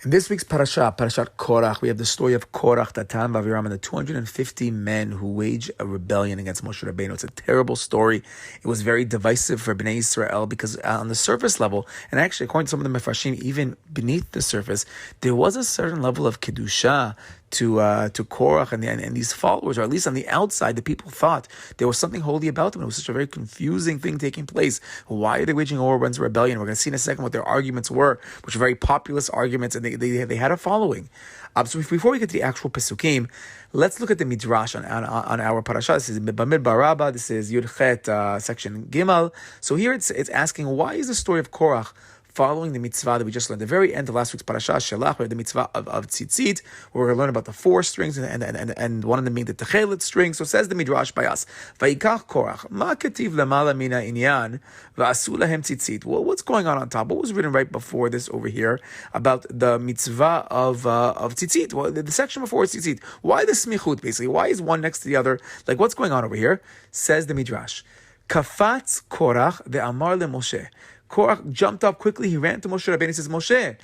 In this week's Parashat Korah, we have the story of Korah, Datan, Aviram, and the 250 men who wage a rebellion against Moshe Rabbeinu. It's a terrible story. It was very divisive for Bnei Israel because on the surface level, and actually according to some of the Mefarshim, even beneath the surface, there was a certain level of Kedusha to Korah and these followers, or at least on the outside, the people thought there was something holy about them. It was such a very confusing thing taking place. Why are they waging a war against rebellion? We're going to see in a second what their arguments were, which were very populist arguments, and they had a following. So before we get to the actual Pesukim, let's look at the Midrash on our parasha. This is Bamidbar Rabbah. This is Yud Chet, section Gimel. So here it's asking, why is the story of Korah following the mitzvah that we just learned? The very end of last week's parasha, Shelach, we have the mitzvah of tzitzit, where we're going to learn about the 4 strings and one of them being the techelet string. So says the Midrash by us, Vayikach Korach, ma ketiv lamala mina inyan, va'asu lahem tzitzit. Well, what's going on top? What was written right before this over here about the mitzvah of tzitzit? Well, the section before is tzitzit. Why the smichut, basically? Why is one next to the other? Like, what's going on over here? Says the Midrash, Kafatz Korach ve'amar leMoshe. Korah jumped up quickly. He ran to Moshe Rabbeinu and says, Moshe,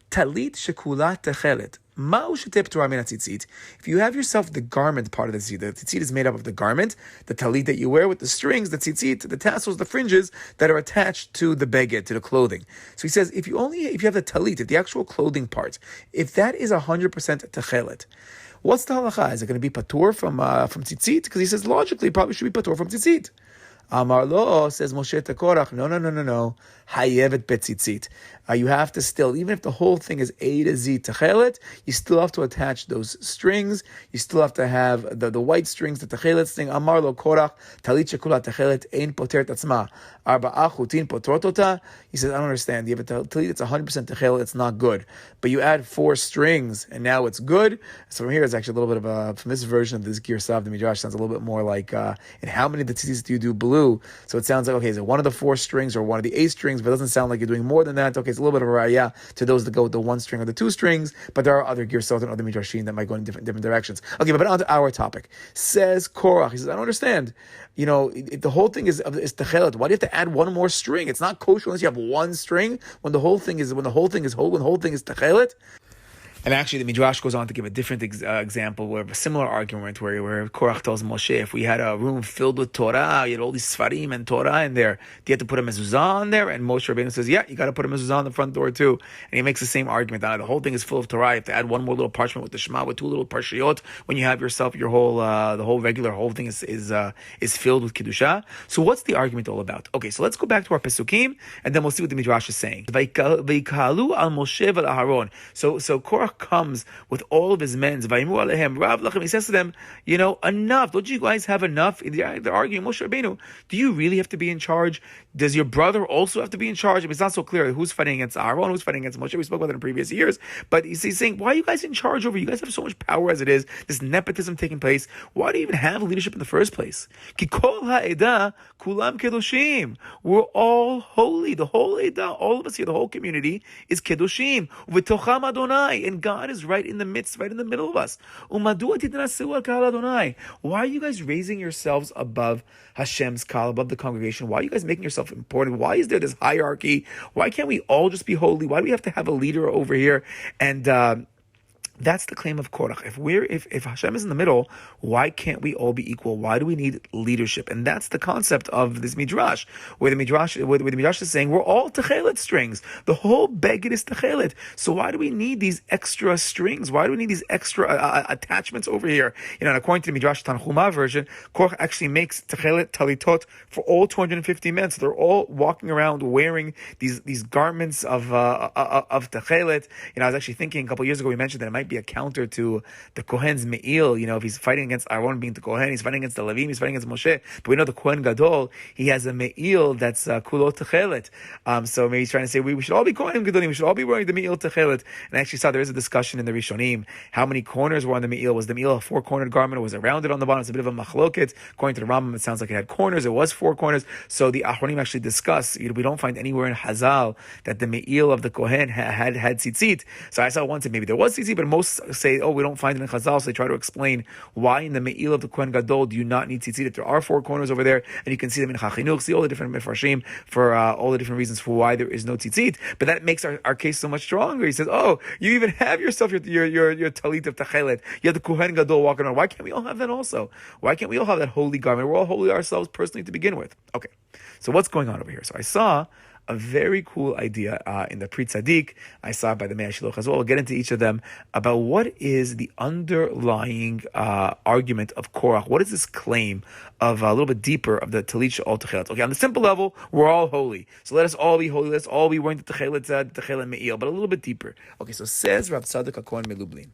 talit shekula techelet. If you have yourself the garment part of the tzitzit, the tzitzit is made up of the garment, the talit that you wear with the strings, the tzitzit, the tassels, the fringes that are attached to the beged, to the clothing. So he says, if you have the talit, if the actual clothing part, if that is 100% techelet, what's the halacha? Is it going to be patur from tzitzit? Because he says logically, it probably should be patur from tzitzit. Amar lo, says Moshe to Korach, no. Hayevet betzitzit. You have to still, even if the whole thing is A to Z techelet, you still have to attach those strings. You still have to have the white strings, the techelet string. Amar lo Korach, talit shekula techelet ein poter tatzma. Arba'a chutin potrotota. He says, I don't understand. You have a talit, it's 100% techelet, it's not good. But you add 4 strings, and now it's good. So from here, it's actually a little bit of from this version of this Girsav, the Midrash sounds a little bit more like, and how many of the tzitzis do you do blue? So it sounds like, okay, is it one of the 4 strings or one of the 8 strings? But it doesn't sound like you're doing more than that. Okay, it's a little bit of a raya to those that go with the 1 string or the 2 strings, but there are other girsot and other midrashim that might go in different directions. Okay, but on to our topic. Says Korah, he says, I don't understand. If the whole thing is techelet, why do you have to add 1 more string? It's not kosher unless you have 1 string when the whole thing is whole, when the whole thing is techelet. And actually, the Midrash goes on to give a different example, where a similar argument where Korach tells Moshe, if we had a room filled with Torah, you had all these Sfarim and Torah in there, do you have to put a mezuzah on there? And Moshe Rabbeinu says, yeah, you got to put a mezuzah on the front door too. And he makes the same argument. The whole thing is full of Torah. You have to add 1 more little parchment with the Shema, with 2 little parshiyot. When you have yourself, your whole whole thing is filled with Kedusha. So what's the argument all about? Okay, so let's go back to our Pesukim, and then we'll see what the Midrash is saying. Vayikalu al Moshe vel Aharon. So Korah comes with all of his men. He says to them, enough. Don't you guys have enough? They're arguing, Moshe Rabbeinu, do you really have to be in charge? Does your brother also have to be in charge? It's not so clear who's fighting against Aaron, who's fighting against Moshe. We spoke about that in previous years. But he's saying, why are you guys in charge over? You guys have so much power as it is. This nepotism taking place. Why do you even have leadership in the first place? We're all holy. The whole Edah, all of us here, the whole community is Kedoshim. And God is right in the midst, right in the middle of us. Why are you guys raising yourselves above Hashem's call, above the congregation? Why are you guys making yourself important? Why is there this hierarchy? Why can't we all just be holy? Why do we have to have a leader over here? And that's the claim of Korah. If Hashem is in the middle, why can't we all be equal? Why do we need leadership? And that's the concept of this midrash, where the midrash is saying we're all techelet strings. The whole beged is techelet. So why do we need these extra strings? Why do we need these extra attachments over here? And according to the Midrash Tanchuma version, Korah actually makes techelet talitot for all 250 men. So they're all walking around wearing these garments of techelet. I was actually thinking a couple of years ago, we mentioned that it might be a counter to the Kohen's Me'il. If he's fighting against Aaron being the Kohen, he's fighting against the Levim, he's fighting against Moshe. But we know the Kohen Gadol, he has a Me'il that's Kulo Techelet. So maybe he's trying to say we should all be Kohen Gadolim, we should all be wearing the Me'il Techelet. And I actually saw there is a discussion in the Rishonim, how many corners were on the Me'il. Was the Me'il a 4-cornered garment, or was it rounded on the bottom? It's a bit of a machloket. According to the Rambam, it sounds like it had corners. It was 4 corners. So the Achronim actually discuss, we don't find anywhere in Hazal that the Me'il of the Kohen had tzitzit. So I saw once that maybe there was tzitzit, but most say, we don't find it in Chazal, so they try to explain why in the Me'il of the Kohen Gadol do you not need tzitzit. There are 4 corners over there, and you can see them in Chachinuch, see all the different mefarshim for all the different reasons for why there is no tzitzit. But that makes our case so much stronger. He says, you even have yourself your talit of tachelet. You have the Kohen Gadol walking around. Why can't we all have that also? Why can't we all have that holy garment? We're all holy ourselves personally to begin with. Okay, so what's going on over here? So I saw a very cool idea in the Pri Tzadik. I saw it by the Mei Shiloh as well. We'll get into each of them about what is the underlying argument of Korah. What is this claim of a little bit deeper of the Talit She'ol Techelet? Okay, on the simple level, we're all holy. So let us all be holy. Let's all be wearing the Techelet Me'il. But a little bit deeper. Okay, so says Rav Tzadok HaKohen Melublin.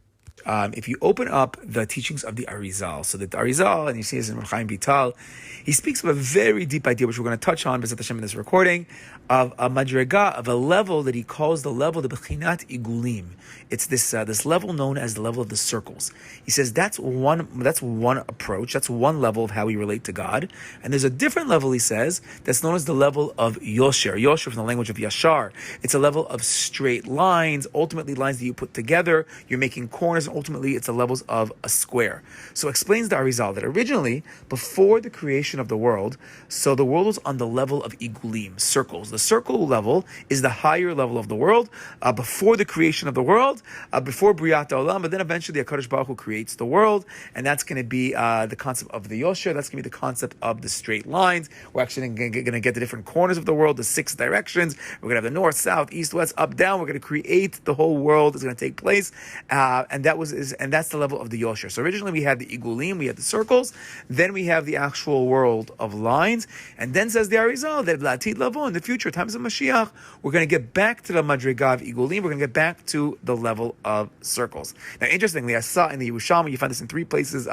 If you open up the teachings of the Arizal, so the Arizal, and you see this in Reb Chaim Vital, he speaks of a very deep idea, which we're going to touch on, B'ezrat Hashem, in this recording, of a madrega, of a level that he calls the level, the Bechinat Igulim. It's this level known as the level of the circles. He says that's one approach, that's one level of how we relate to God. And there's a different level, he says, that's known as the level of Yosher. Yosher from the language of Yashar. It's a level of straight lines, ultimately lines that you put together, you're making corners, and ultimately it's the levels of a square. So explains the Arizal that originally, before the creation of the world, so the world was on the level of Igulim, circles. The circle level is the higher level of the world, before the creation of the world, before Briyat Olam, but then eventually HaKadosh Baruch Hu creates the world, and that's going to be the concept of the Yosher, that's going to be the concept of the straight lines. We're actually going to get the different corners of the world, the 6 directions. We're going to have the north, south, east, west, up, down. We're going to create the whole world. It's going to take place, and that's the level of the Yosher. So originally we had the Igulim, we had the circles, then we have the actual world of lines, and then says the Arizal that Latid Lavo, in the future, times of Mashiach, we're going to get back to the Madriga of Igulim, we're going to get back to the level of circles. Now, interestingly, I saw in the Yerushalmi, you find this in 3 places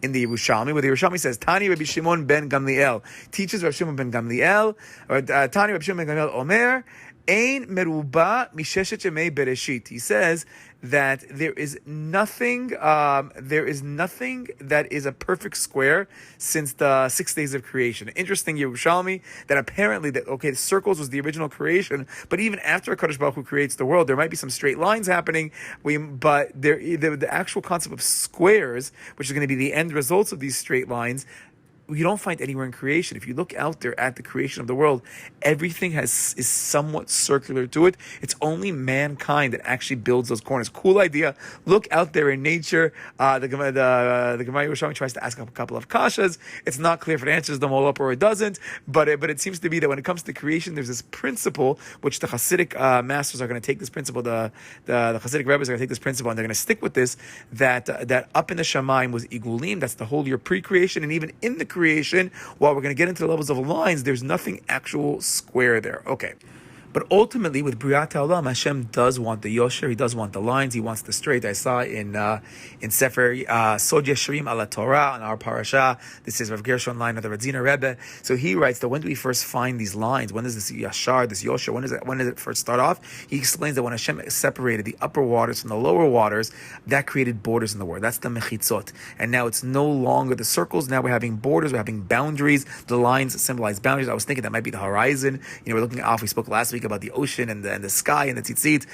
in the Yerushalmi, where the Yerushalmi says, Tani Rabbi Shimon ben Gamliel, teaches Rabbi Shimon ben Gamliel, or Tani Rabbi Shimon ben Gamliel Omer, Ein meruba misheshet yemei bereshit. He says that there is nothing that is a perfect square since the 6 days of creation. Interesting Yerushalmi that apparently the circles was the original creation, but even after HaKadosh Baruch Hu creates the world, there might be some straight lines happening. But the actual concept of squares, which is going to be the end results of these straight lines, you don't find anywhere in creation. If you look out there at the creation of the world, everything is somewhat circular to it. It's only mankind that actually builds those corners. Cool idea. Look out there in nature. The Gemara Yerushalmi tries to ask a couple of kashas. It's not clear if it answers them all up or it doesn't. But it seems to be that when it comes to creation, there's this principle which the Hasidic masters are going to take this principle. The Hasidic rabbis are going to take this principle and they're going to stick with this. That up in the Shamayim was Igulim. That's the whole year pre-creation, and even in the creation, while we're going to get into the levels of lines, there's nothing actual square there. Okay. But ultimately, with Briyat Olam, Hashem does want the Yosher, He does want the lines, He wants the straight. I saw in Sefer Sod Yesharim ala Torah, on our parasha, this is Rav Gershon line of the Radziner Rebbe. So he writes that when do we first find these lines? When does this Yashar, this Yosher, when does it first start off? He explains that when Hashem separated the upper waters from the lower waters, that created borders in the world. That's the Mechitzot. And now it's no longer the circles, now we're having borders, we're having boundaries. The lines symbolize boundaries. I was thinking that might be the horizon. We're looking off, we spoke last week about the ocean and the sky and the tzitzit,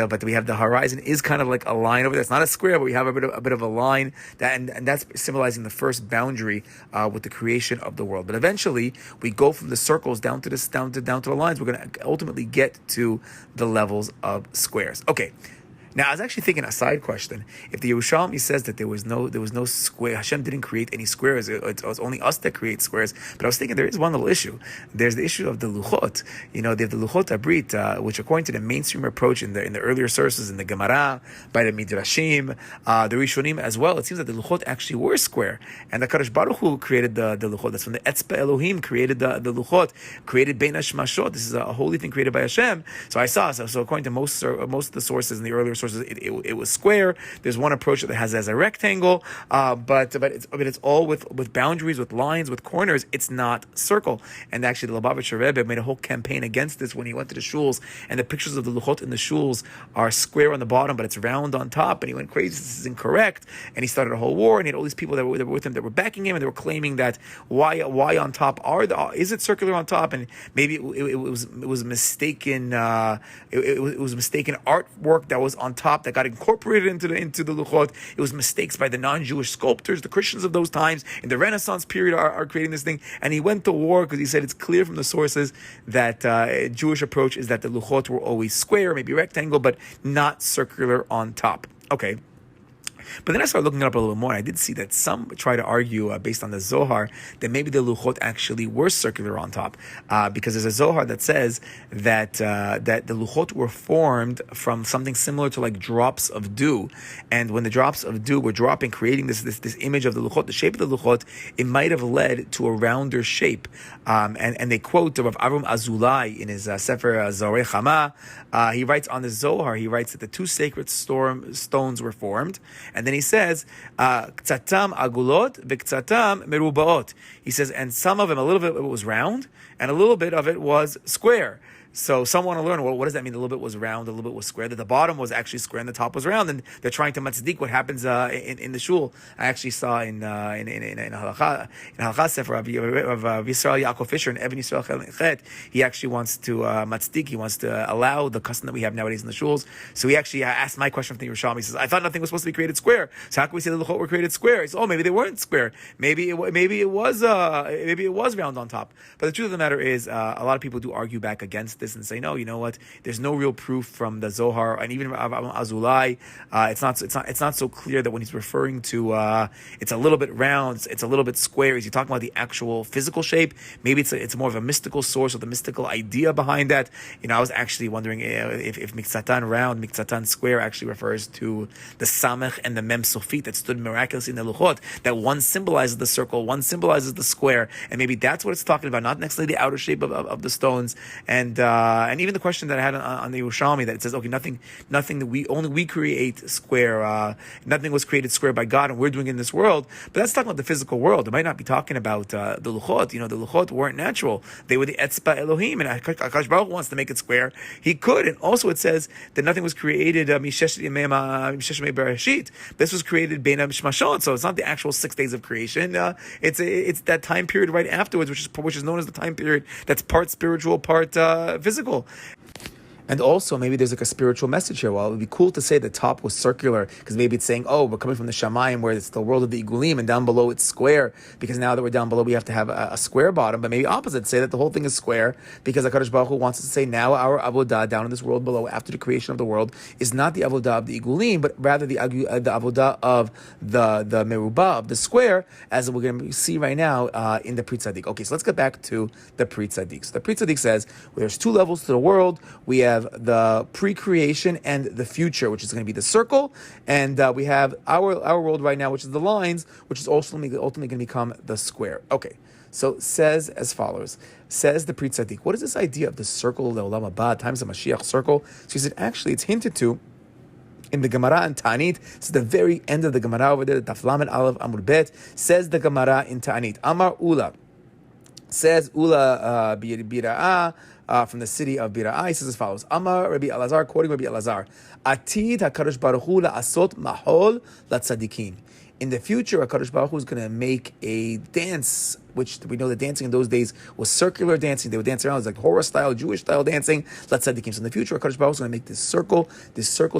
but we have the horizon is kind of like a line over there. It's not a square, but we have a bit of a line and that's symbolizing the first boundary with the creation of the world. But eventually, we go from the circles down to the lines. We're going to ultimately get to the levels of squares. Okay. Now, I was actually thinking a side question. If the Yerushalmi says that there was no square, Hashem didn't create any squares. It's only us that create squares. But I was thinking there is one little issue. There's the issue of the luchot. They have the luchot abrit, which according to the mainstream approach in the earlier sources in the Gemara, by the Midrashim, the Rishonim as well, it seems that the luchot actually were square. And the Kadosh Baruch Hu created the luchot. That's when the Etzba Elohim created the luchot, created Bein HaShmashot. This is a holy thing created by Hashem. So I saw. So according to most of the sources in the earlier sources, it was square. There's one approach that has as a rectangle, but it's all with boundaries, with lines, with corners. It's not circle. And actually, the Lubavitcher Rebbe made a whole campaign against this when he went to the shuls, and the pictures of the luchot in the shuls are square on the bottom, but it's round on top. And he went crazy. This is incorrect. And he started a whole war. And he had all these people that were with him that were backing him, and they were claiming that why on top is it circular on top? And maybe it was mistaken. It was mistaken artwork that was on on top that got incorporated into the luchot. It was mistakes by the non-Jewish sculptors, the Christians of those times in the Renaissance period are creating this thing. And he went to war because he said it's clear from the sources that Jewish approach is that the luchot were always square, maybe rectangle, but not circular on top. Okay. But then I started looking it up a little more, and I did see that some try to argue, based on the Zohar, that maybe the luchot actually were circular on top, because there's a Zohar that says that that the luchot were formed from something similar to like drops of dew, and when the drops of dew were dropping, creating this image of the luchot, the shape of the luchot, it might have led to a rounder shape. And they quote Rav Avram Azulai in his Sefer Zorei Chama. He writes on the Zohar, he writes that the two sacred stones were formed. And then he says, "K'tzatam agulot v'k'tzatam merubaot." He says, and some of them, a little bit of it was round, and a little bit of it was square. So some want to learn, well, what does that mean? A little bit was round, a little bit was square. That the bottom was actually square and the top was round, and they're trying to matzdik what happens in the shul. I actually saw in Halacha Sefer of Yisrael Yaakov Fisher and Eben Yisrael Chet, he actually wants to matzdik. He wants to allow the custom that we have nowadays in the shuls. So he actually asked my question from the Yerushalmi. He says, I thought nothing was supposed to be created square. So how can we say the luchot were created square? He says, oh, maybe they weren't square. Maybe it was round on top. But the truth of the matter is, a lot of people do argue back against this and say, no, you know what? There's no real proof from the Zohar and even Azulai. It's not so clear that when he's referring to it's a little bit round, it's a little bit square. Is he talking about the actual physical shape? Maybe it's more of a mystical source or the mystical idea behind that. I was actually wondering if Miktsatan round, Miktsatan square actually refers to the Samech and the Mem Sofit that stood miraculously in the Luchot. That one symbolizes the circle, one symbolizes the square, and maybe that's what it's talking about, not necessarily the outer shape of the stones. And even the question that I had on the Yerushalmi, that it says, okay, nothing that we create square, nothing was created square by God, and we're doing it in this world. But that's talking about the physical world. It might not be talking about the luchot. The luchot weren't natural; they were the etzba Elohim, and Akash Baruch wants to make it square. He could, and also it says that nothing was created mishesh yemei bereshit. This was created beina mishmashot, so it's not the actual 6 days of creation. It's that time period right afterwards, which is known as the time period that's part spiritual, part physical. And also, maybe there's like a spiritual message here. Well, it would be cool to say the top was circular, because maybe it's saying, oh, we're coming from the Shamayim, where it's the world of the Igulim, and down below it's square, because now that we're down below, we have to have a square bottom. But maybe opposite, say that the whole thing is square, because HaKadosh Baruch Hu wants us to say, now our avodah down in this world below, after the creation of the world, is not the avodah of the Igulim, but rather the avodah of the Merubah, of the square, as we're going to see right now in the Pri Tzadik. Okay, so let's get back to the Pri Tzadik. So the Pri Tzadik says, there's 2 levels to the world. We have the pre-creation and the future, which is going to be the circle, and we have our world right now, which is the lines, which is ultimately going to become the square. Okay, so says as follows. Says the Pri Tzadik, what is this idea of the circle of the Olam Haba, times the Mashiach circle? So he said, actually, it's hinted to in the Gemara and Ta'anit. It's the very end of the Gemara over there, the Daf Lamed Aleph Amud Bet. Says the Gemara in Ta'anit, Amar Ula. Says Ula Bira'ah, from the city of Bira'ah, he says as follows: Amar Rabbi Elazar, quoting Rabbi Elazar, Atid HaKadosh Baruch Hu la'asot mahol latzadikim. In the future, HaKadosh Baruch Hu is going to make a dance, which we know that dancing in those days was circular dancing. They would dance around. It was like horror style, Jewish style dancing. Let's tzaddikim. So in the future, HaKadosh Baruch Hu is going to make this circle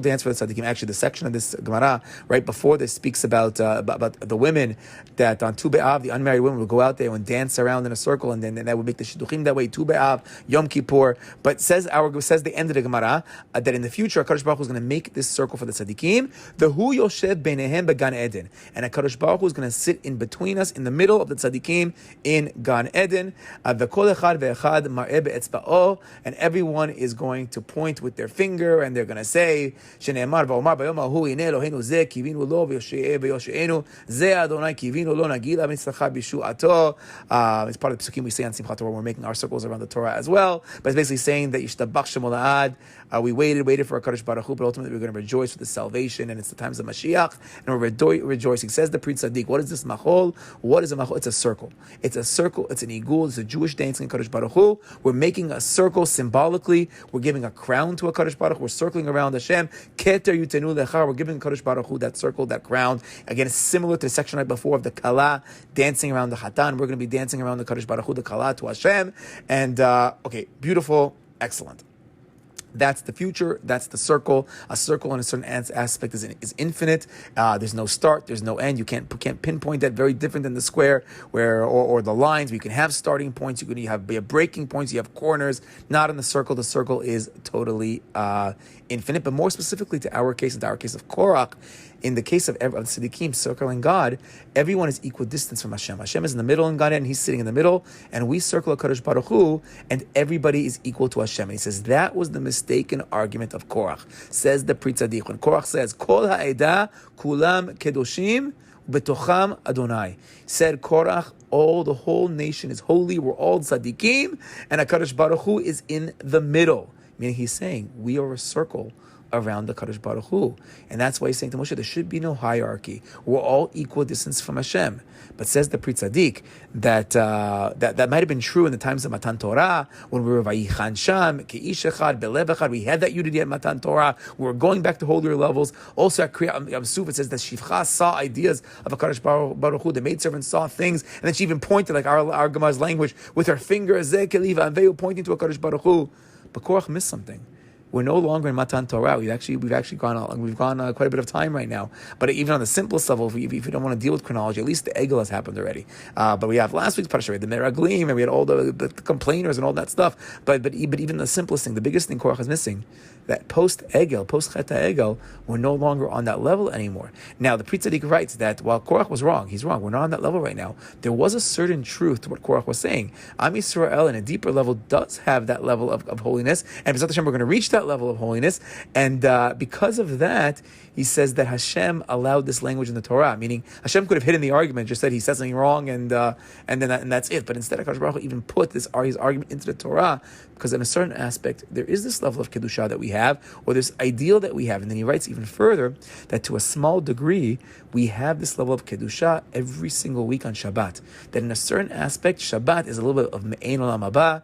dance for the tzaddikim. Actually, the section of this Gemara right before this speaks about the women that on Tu B'Av, the unmarried women would go out there and dance around in a circle, and then that would make the shidduchim that way. Tu B'Av, Yom Kippur. But says the end of the Gemara that in the future, HaKadosh Baruch Hu is going to make this circle for the tzaddikim. The Hu Yoshev Beinehem Began Eden, and HaKadosh Baruch Hu is going to sit in between us, in the middle of the tzaddikim in Gan Eden. And everyone is going to point with their finger, and they're going to say, it's part of the psukim we say on Simchat Torah when we're making our circles around the Torah as well. But it's basically saying that we waited for HaKadosh Baruch Hu, but ultimately we're going to rejoice with the salvation, and it's the times of Mashiach, and we're rejoicing. Says the Pri Tzadik, what is this machol? What is a machol? It's a circle. It's a circle. It's an igul. It's a Jewish dancing HaKadosh Baruch Hu. We're making a circle symbolically. We're giving a crown to HaKadosh Baruch Hu. We're circling around Hashem. Keter yutenu lecha. We're giving HaKadosh Baruch Hu that circle, that crown. Again, it's similar to the section right before of the Kala dancing around the Hatan. We're going to be dancing around the HaKadosh Baruch Hu, the Kala to Hashem. And okay, beautiful, excellent. That's the future. That's the circle. A circle in a certain aspect is infinite. There's no start. There's no end. You can't pinpoint that. Very different than the square, or the lines. You can have starting points. You have breaking points. You have corners. Not in the circle. The circle is totally infinite. But more specifically to our case, of Korah, in the case of Tzaddikim circling God, everyone is equidistant from Hashem. Hashem is in the middle in Gan Eden, and He's sitting in the middle, and we circle HaKadosh Baruch Hu, and everybody is equal to Hashem. And he says that was the mistaken argument of Korah. Says the Pri Tzaddik. When Korah says, Kol ha'edah kulam kedoshim betocham Adonai. Said Korah, the whole nation is holy, we're all tzaddikim, and HaKadosh Baruch Hu is in the middle. Meaning he's saying, we are a circle around the Kadosh Baruch Hu. And that's why he's saying to Moshe, there should be no hierarchy. We're all equal distance from Hashem. But says the Pri Tzaddik that that might have been true in the times of Matan Torah, when we were Vayichan Sham, Ke'ish Echad, Belev Echad, we had that unity at Matan Torah. We were going back to holier levels. Also at Kriyat Yam-Suf, it says that Shivcha saw ideas of a Kadosh Baruch Hu. The maidservant saw things, and then she even pointed, like our Gemara's language, with her finger, Zeh Keliva, and Ve'u, pointing to a Kadosh Baruch Hu. But Korach missed something. We're no longer in Matan Torah. We've gone quite a bit of time right now. But even on the simplest level, if you don't want to deal with chronology, at least the Egel has happened already. But we have last week's parasha, we had the Meraglim, and we had all the complainers and all that stuff. But even the simplest thing, the biggest thing Korach is missing, that post Chet HaEgel, we're no longer on that level anymore. Now, the Pri Tzaddik writes that while Korach was wrong, he's wrong. We're not on that level right now. There was a certain truth to what Korach was saying. Am Yisrael, in a deeper level, does have that level of holiness, and B'ezrat Hashem, we're going to reach that level of holiness. And because of that, he says that Hashem allowed this language in the Torah, meaning Hashem could have hidden the argument, just said he said something wrong, and that's it. But instead, HaKadosh Baruch Hu even put his argument into the Torah, because in a certain aspect, there is this level of Kedusha that we have, or this ideal that we have. And then he writes even further that to a small degree, we have this level of Kedusha every single week on Shabbat. That in a certain aspect, Shabbat is a little bit of Me'ein Olam Haba.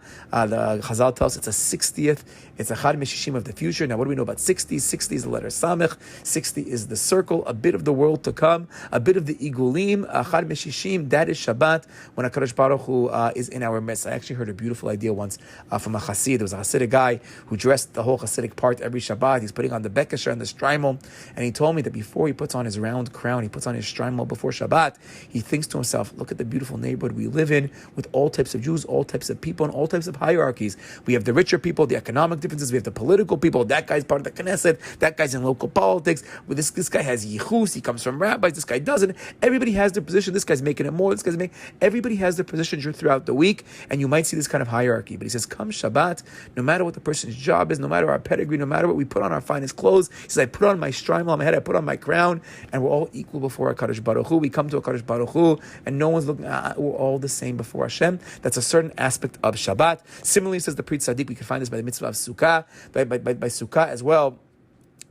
The Chazal tells us it's a 60th, it's a Chad Meshishim of the future. Now, what do we know about 60? 60 is the letter Samech. 60 is the circle, a bit of the world to come, a bit of the Igulim, Chad Meshishim, that is Shabbat, when HaKadosh Baruch Hu is in our midst. I actually heard a beautiful idea once from a Hasid. There was a Hasidic guy who dressed the whole Hasidic part every Shabbat. He's putting on the Bekesher and the Shtreimel, and he told me that before he puts on his round crown, he puts on his Shtreimel before Shabbat, he thinks to himself, look at the beautiful neighborhood we live in, with all types of Jews, all types of people, and all types of hierarchies. We have the richer people, the economic differences, we have the political people, that guy's part of the Knesset, that guy's in local politics, this guy has yichus, he comes from rabbis, this guy doesn't. Everybody has their position, this guy's making it more, this guy's making, everybody has their position throughout the week, and you might see this kind of hierarchy. But he says, come Shabbat, no matter what the person's job is, no matter our pedigree, no matter what we put on our finest clothes, he says, I put on my shtreimel on my head, I put on my crown, and we're all equal before HaKadosh Baruch Hu. We come to HaKadosh Baruch Hu, and no one's looking, we're all the same before Hashem. That's a certain aspect of Shabbat. Similarly, says the Pri Tzaddik, we can find this by the mitzvah of Sukkah, by Sukkah as well.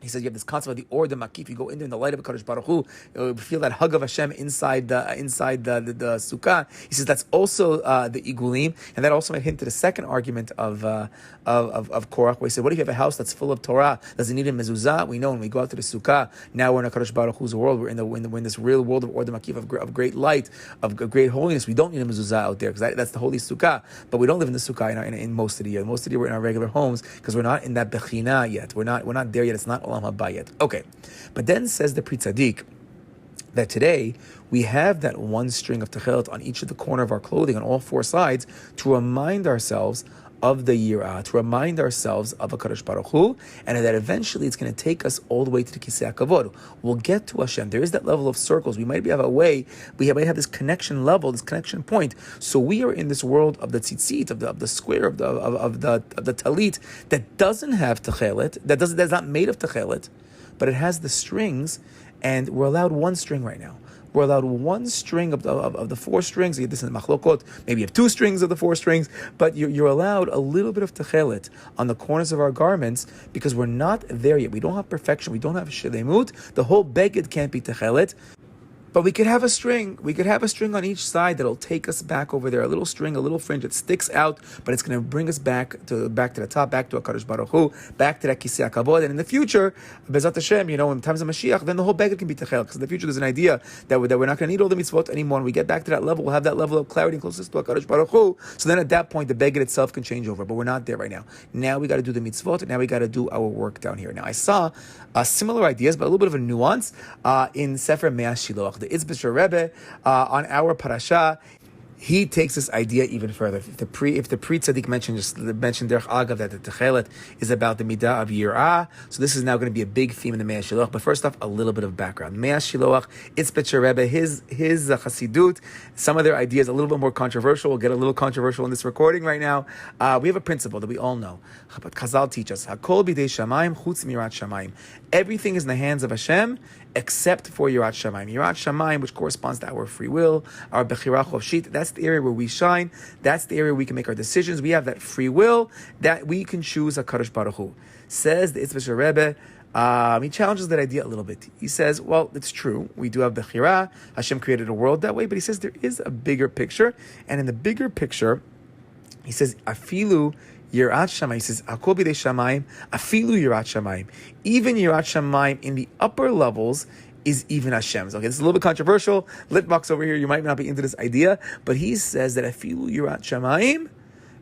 He says you have this concept of the or the makif. You go in there in the light of HaKadosh Baruch Hu, you feel that hug of Hashem inside the sukkah. He says that's also the igulim, and that also might hint to the second argument of Korach, where he said, what if you have a house that's full of Torah? Does it need a mezuzah? We know when we go out to the sukkah, now we're in HaKadosh Baruch Hu's world. We're in this real world of or the makif, of great light, of great holiness. We don't need a mezuzah out there because that's the holy sukkah. But we don't live in the sukkah in most of the year. Most of the year we're in our regular homes because we're not in that bechina yet. We're not there yet. It's not Olam Haba yet. Okay, but then says the Pri Tzaddik that today we have that one string of techelet on each of the corner of our clothing on all four sides to remind ourselves of the yirah, to remind ourselves of HaKadosh Baruch Hu, and that eventually it's going to take us all the way to the Kisei HaKavod. We'll get to Hashem. There is that level of circles. We might have a way, might have this connection level, this connection point. So we are in this world of the tzitzit, of the square, of the talit, that doesn't have techelet, that's not made of techelet, but it has the strings, and we're allowed one string right now. We're allowed one string of the four strings. This is machlokot. Maybe you have two strings of the four strings, but you're allowed a little bit of techelet on the corners of our garments because we're not there yet. We don't have perfection. We don't have shlemut. The whole beged can't be techelet. But we could have a string. We could have a string on each side that'll take us back over there. A little string, a little fringe that sticks out, but it's going to bring us back to the top, back to HaKadosh Baruch Hu, back to that Kisei HaKavod. And in the future, Bezat Hashem, in times of Mashiach, then the whole beggar can be techel. Because in the future, there's an idea that we're not going to need all the mitzvot anymore. When we get back to that level, we'll have that level of clarity and closeness to HaKadosh Baruch Hu. So then at that point, the beggar itself can change over. But we're not there right now. Now we got to do the mitzvot, and now we got to do our work down here. Now I saw similar ideas, but a little bit of a nuance in Sefer Mea Shiloach. The Itzbisher Rebbe on our parasha, he takes this idea even further. If the Pri Tzaddik mentioned Derech Agav that the Techelet is about the Midah of Yirah, so this is now going to be a big theme in the Mea Shiloach. But first off, a little bit of background. Mea Shiloach, Itzbisher Rebbe, his Chassidut, some of their ideas a little bit more controversial. We'll get a little controversial in this recording right now. We have a principle that we all know, but Chazal teach us: Hakol b'dei Shamayim chutz mirat Shamayim. Everything is in the hands of Hashem except for Yirat Shamayim. Yirat Shamayim, which corresponds to our free will, our Bechira Chovshit, that's the area where we shine. That's the area where we can make our decisions. We have that free will that we can choose HaKadosh Baruch Hu. Says the Itzbisher Rebbe, he challenges that idea a little bit. He says, well, it's true. We do have Bechira. Hashem created a world that way, but he says there is a bigger picture. And in the bigger picture, he says, Afilu Yirat Shamayim. He says, Hakol b'dei Shamayim, Afilu Yirat Shamayim. Even Yirat Shamayim in the upper levels is even Hashem's. Okay, this is a little bit controversial. Litbox over here, you might not be into this idea, but he says that Afilu Yirat Shamayim,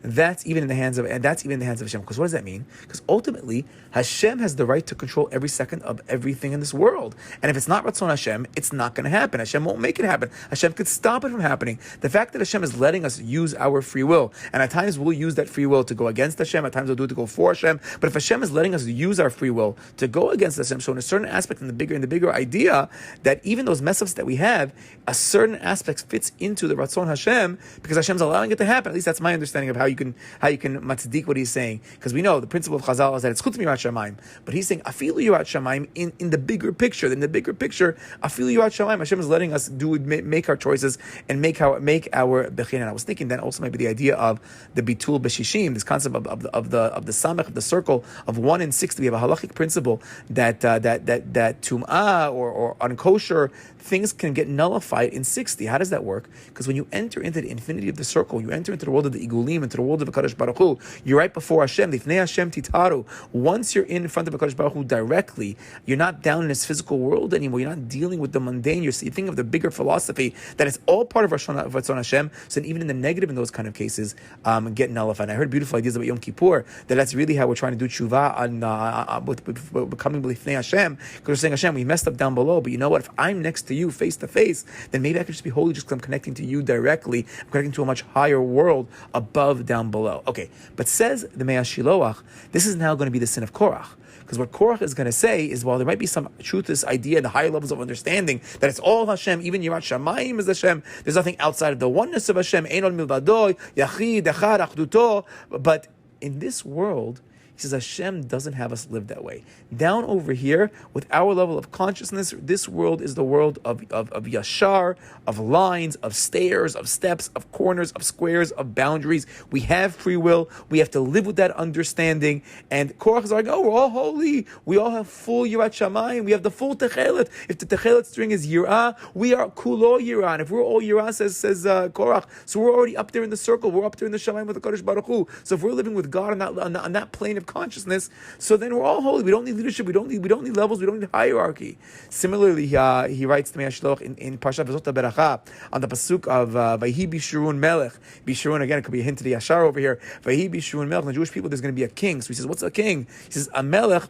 that's even in the hands of Hashem. Because what does that mean? Because ultimately, Hashem has the right to control every second of everything in this world. And if it's not Ratzon Hashem, it's not going to happen. Hashem won't make it happen. Hashem could stop it from happening. The fact that Hashem is letting us use our free will, and at times we'll use that free will to go against Hashem, at times we'll do it to go for Hashem. But if Hashem is letting us use our free will to go against Hashem, so in a certain aspect in the bigger idea, that even those mess ups that we have, a certain aspect fits into the Ratzon Hashem because Hashem's allowing it to happen. At least that's my understanding of how you can matzdik what he's saying, because we know the principle of Chazal is that it's chutz mirat shamayim, but he's saying afilu yirat shamayim in the bigger picture. In the bigger picture, afilu yirat shamayim, Hashem is letting us make our choices and make our bechina. And I was thinking that also might be the idea of the bitul b'shishim, this concept of the samech, of the circle of 1 in 60. We have a halachic principle that tum'ah or unkosher things can get nullified in 60. How does that work? Because when you enter into the infinity of the circle, you enter into the world of the igulim, into the world of HaKadosh Baruch Hu, you're right before Hashem. Lifnei Hashem titaru. Once you're in front of HaKadosh Baruch Hu directly, you're not down in this physical world anymore. You're not dealing with the mundane. You're thinking of the bigger philosophy that it's all part of Ratzon Hashem. So even in the negative, in those kind of cases, get nullified. And I heard beautiful ideas about Yom Kippur, that's really how we're trying to do tshuva on with becoming Lifnei Hashem. Because we're saying, Hashem, we messed up down below, but you know what? If I'm next to you face to face, then maybe I could just be holy just because I'm connecting to you directly. I'm connecting to a much higher world above, down below. Okay, but says the Mea Shiloach, this is now going to be the sin of Korah. Because what Korah is going to say is, while there might be some truth to this idea in the higher levels of understanding that it's all Hashem, even Yirat Shamayim is Hashem, there's nothing outside of the oneness of Hashem, Ein Od Milvado, Yachid, Echad, Achduto, but in this world, he says Hashem doesn't have us live that way. Down over here, with our level of consciousness, this world is the world of yashar, of lines, of stairs, of steps, of corners, of squares, of boundaries. We have free will. We have to live with that understanding. And Korach is like, oh, we're all holy. We all have full Yirat Shamayim. We have the full Techelet. If the Techelet string is Yirah, we are Kulo Yirah. And if we're all Yirah, says Korach, so we're already up there in the circle. We're up there in the Shamayim with the Kodesh Baruch Hu. So if we're living with God on that plane of consciousness, so then we're all holy. We don't need leadership. We don't need levels. We don't need hierarchy. Similarly, he writes to Mea Shiloach in Parshat V'zot HaBeracha on the pasuk of Vayhi Bishurun Melech. Bishurun, again, it could be a hint to the Yashar over here. Vayhi Bishurun Melech. In the Jewish people, there's going to be a king. So he says, what's a king? He says, a Melech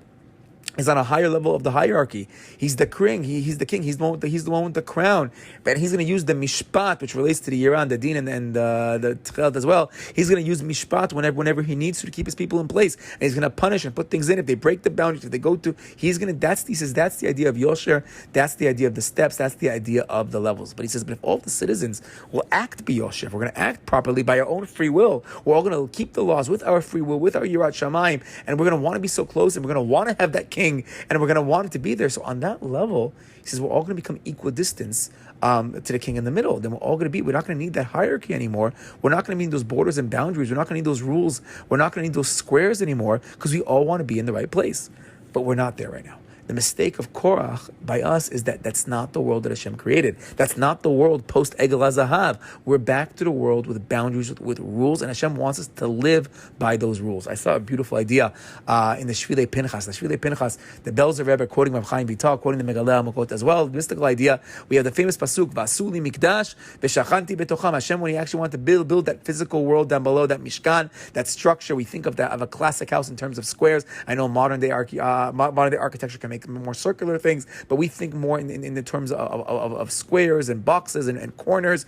is on a higher level of the hierarchy. He's the king. He's the king. He's the one with the crown. But he's going to use the mishpat, which relates to the Yiran, the din, and the tchelet as well. He's going to use mishpat whenever he needs to keep his people in place. And he's going to punish and put things in if they break the boundaries. If they go to, he says that's the idea of Yosher. That's the idea of the steps. That's the idea of the levels. But he says, but if all the citizens will act be Yosher, if we're going to act properly by our own free will, we're all going to keep the laws with our free will, with our Yirat Shamayim, and we're going to want to be so close, and we're going to want to have that king, and we're going to want it to be there. So on that level, he says, we're all going to become equidistant to the king in the middle. Then we're not going to need that hierarchy anymore. We're not going to need those borders and boundaries. We're not going to need those rules. We're not going to need those squares anymore, because we all want to be in the right place. But we're not there right now. The mistake of Korah by us is that that's not the world that Hashem created. That's not the world post Egel HaZahav. We're back to the world with boundaries, with rules, and Hashem wants us to live by those rules. I saw a beautiful idea in the Shvilei Pinchas. The Shvilei Pinchas, the Belzer Rebbe quoting Rav Chaim Vital, quoting the Megaleh HaMukot as well. The mystical idea. We have the famous pasuk, Vasuli Mikdash, V'shachanti betocham. Hashem, when He actually wanted to build that physical world down below, that Mishkan, that structure, we think of that of a classic house in terms of squares. I know modern day architecture can make more circular things, but we think more in the terms of squares and boxes and corners.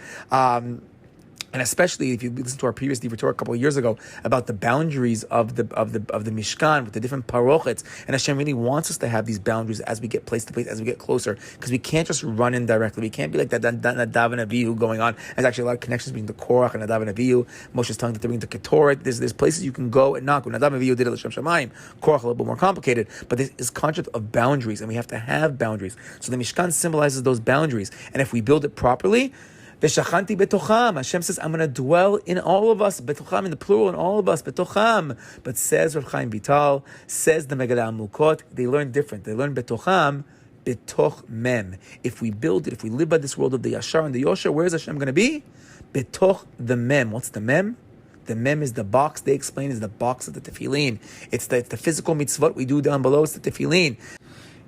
And especially if you listen to our previous Divrei Torah a couple of years ago about the boundaries of the Mishkan with the different parochets, and Hashem really wants us to have these boundaries as we get place to place, as we get closer, because we can't just run in directly. We can't be like that Nadav and Avihu going on. There's actually a lot of connections between the Korah and Nadav and Avihu. Moshe's telling that they're bringing the Ketoret. There's places you can go and knock. When Nadav and Avihu did it L'Shem Shamayim, Korah a little bit more complicated, but this is concept of boundaries, and we have to have boundaries. So the Mishkan symbolizes those boundaries, and if we build it properly, V'shachanti betocham. Hashem says, I'm going to dwell in all of us, betocham in the plural, in all of us, betocham. But says Rav Chaim Vital, says the Megaleh HaMukot, they learn different. They learn betocham, betoch mem. If we build it, if we live by this world of the Yashar and the Yosher, where is Hashem going to be? Betoch the mem. What's the mem? The mem is the box, they explain, is the box of the tefillin. It's the physical mitzvot we do down below, it's the tefillin.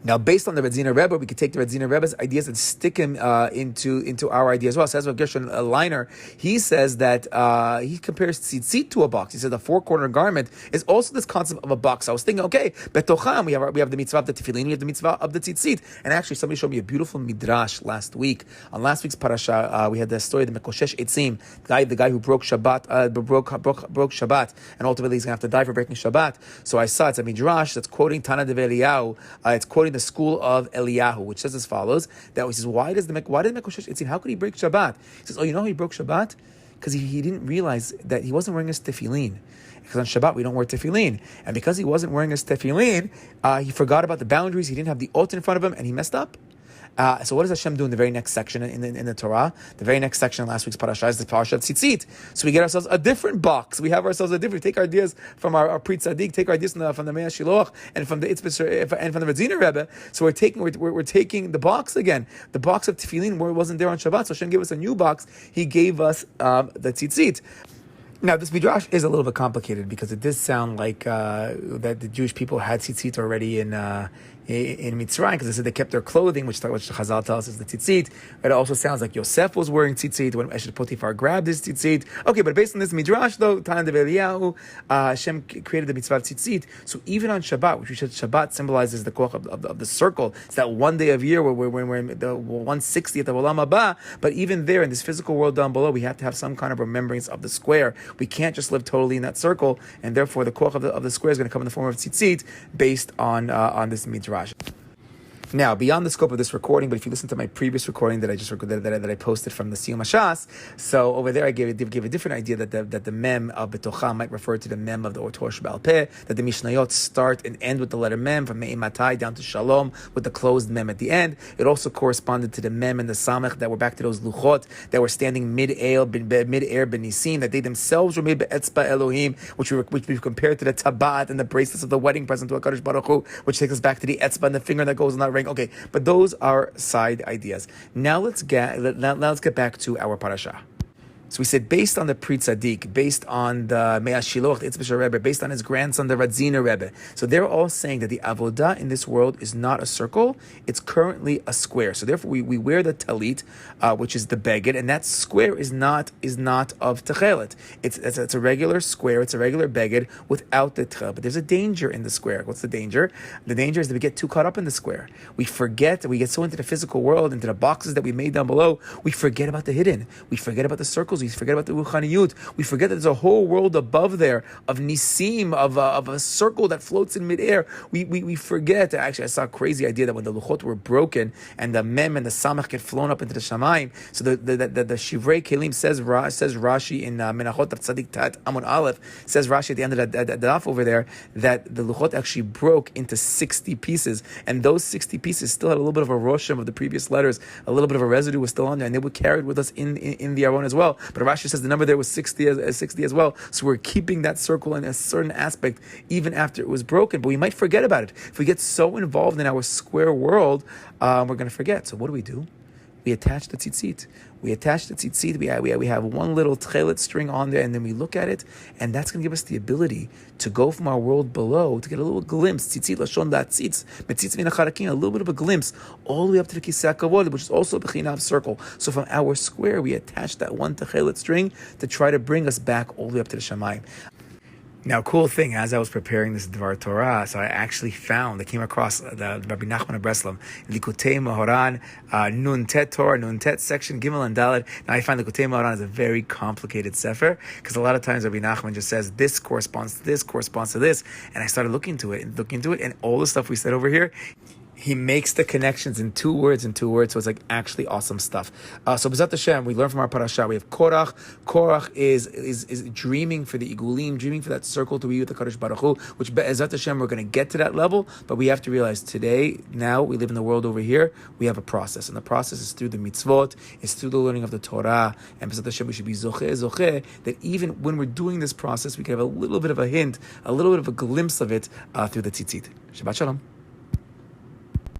Now, based on the Radziner Rebbe, we could take the Radziner Rebbe's ideas and stick him into our idea as well. So, as Rav Gershon Liner, he says that he compares tzitzit to a box. He says the four-corner garment is also this concept of a box. I was thinking, okay, betocham, we have the mitzvah of the tefillin, we have the mitzvah of the tzitzit. And actually, somebody showed me a beautiful midrash last week. On last week's parasha, we had the story of the Mekoshesh Eitzim, the guy who broke Shabbat, broke Shabbat, and ultimately he's going to have to die for breaking Shabbat. So I saw it's a midrash that's quoting Tana de Eliyahu. It's quoting the school of Eliyahu, which says as follows: that he says, why did Mekoshesh Eitzim? How could he break Shabbat? He says, you know how he broke Shabbat? Because he didn't realize that he wasn't wearing his tefillin. Because on Shabbat we don't wear tefillin, and because he wasn't wearing his tefillin, he forgot about the boundaries. He didn't have the ot in front of him, and he messed up. So what does Hashem do in the very next section in the Torah? The very next section in last week's parasha is the parasha of tzitzit. So we get ourselves a different box. We have ourselves a different. We take ideas from our Pri Tzadik, take ideas from the Mea Shiloach and from the Itzbis and from the Radziner Rebbe. So we're taking the box again, the box of tefillin where it wasn't there on Shabbat. So Hashem gave us a new box. He gave us the tzitzit. Now, this midrash is a little bit complicated because it does sound like that the Jewish people had tzitzit already in Mitzrayim, because they said they kept their clothing, which the Chazal tells us is the tzitzit. It also sounds like Yosef was wearing tzitzit when Eshet Potiphar grabbed his tzitzit. Okay, but based on this midrash, though, Tana de Eliyahu, Hashem created the mitzvah of tzitzit. So even on Shabbat, which we said Shabbat symbolizes the koach of the circle, it's that one day of year where we're in the 160th of Olam Haba. But even there, in this physical world down below, we have to have some kind of remembrance of the square. We can't just live totally in that circle, and therefore the koach of the square is going to come in the form of tzitzit based on this midrash. Now, beyond the scope of this recording, but if you listen to my previous recording that I just recorded, that I posted from the Siyum HaShas, so over there I gave a different idea that the mem of betocha might refer to the mem of the Or Torah Sheba'al Peh, that the Mishnayot start and end with the letter mem from Me'imatai down to Shalom with the closed mem at the end. It also corresponded to the mem and the samech that were back to those luchot that were standing mid-air benisim, that they themselves were made be'etzba Elohim, which we compared to the tabat and the bracelets of the wedding present to HaKadosh Baruch Hu, which takes us back to the etzba and the finger that goes on that ring. Okay, but those are side ideas. Now let's get back to our parasha. So we said, based on the Pri Tzadik, based on the Mea Shiloach, the Itzbis Rebbe, based on his grandson, the Radziner Rebbe. So they're all saying that the avodah in this world is not a circle; it's currently a square. So therefore, we wear the talit, which is the beged, and that square is not of techelet. It's a regular square. It's a regular beged without the tchel. But there's a danger in the square. What's the danger? The danger is that we get too caught up in the square. We forget that we get so into the physical world, into the boxes that we made down below. We forget about the hidden. We forget about the circles. We forget about the ruchaniyut. We forget that there's a whole world above there of nisim, of a circle that floats in midair. We forget. Actually, I saw a crazy idea that when the luchot were broken and the mem and the samach get flown up into the shamayim, so the shivrei kelim says Rashi in Menachot of Tzadik Tat Amon Aleph, says Rashi at the end of the daf over there, that the luchot actually broke into 60 pieces, and those 60 pieces still had a little bit of a roshim of the previous letters, a little bit of a residue was still on there, and they were carried with us in the Aron as well. But Rashi says the number there was 60 as well. So we're keeping that circle in a certain aspect even after it was broken. But we might forget about it. If we get so involved in our square world, we're going to forget. So what do? We attach the tzitzit. We have one little tchelet string on there, and then we look at it, and that's going to give us the ability to go from our world below to get a little glimpse. Tzitzit lashon la'tzitz, metzitz min hacharakim, a little bit of a glimpse, all the way up to the kisei hakavod, which is also a bechina of circle. So from our square, we attach that one tchelet string to try to bring us back all the way up to the shamayim. Now, cool thing, as I was preparing this Dvar Torah, so I came across the Rabbi Nachman of Breslov, Likutei Moharan, Nun Tet Torah, Nun Tet section, Gimel and Dalet. Now, I find Likutei Moharan is a very complicated sefer, because a lot of times Rabbi Nachman just says, this corresponds to this, and I started looking into it, and all the stuff we said over here, he makes the connections in two words, so it's like actually awesome stuff. So B'ezrat Hashem, we learn from our parasha. We have Korah. Korah is dreaming for the Igulim, dreaming for that circle to be with the Kadosh Baruch Hu, which B'ezrat Hashem, we're going to get to that level, but we have to realize now we live in the world over here, we have a process, and the process is through the mitzvot, it's through the learning of the Torah, and B'ezrat Hashem, we should be zocheh, that even when we're doing this process, we can have a little bit of a hint, a little bit of a glimpse of it through the tzitzit. Shabbat Shalom.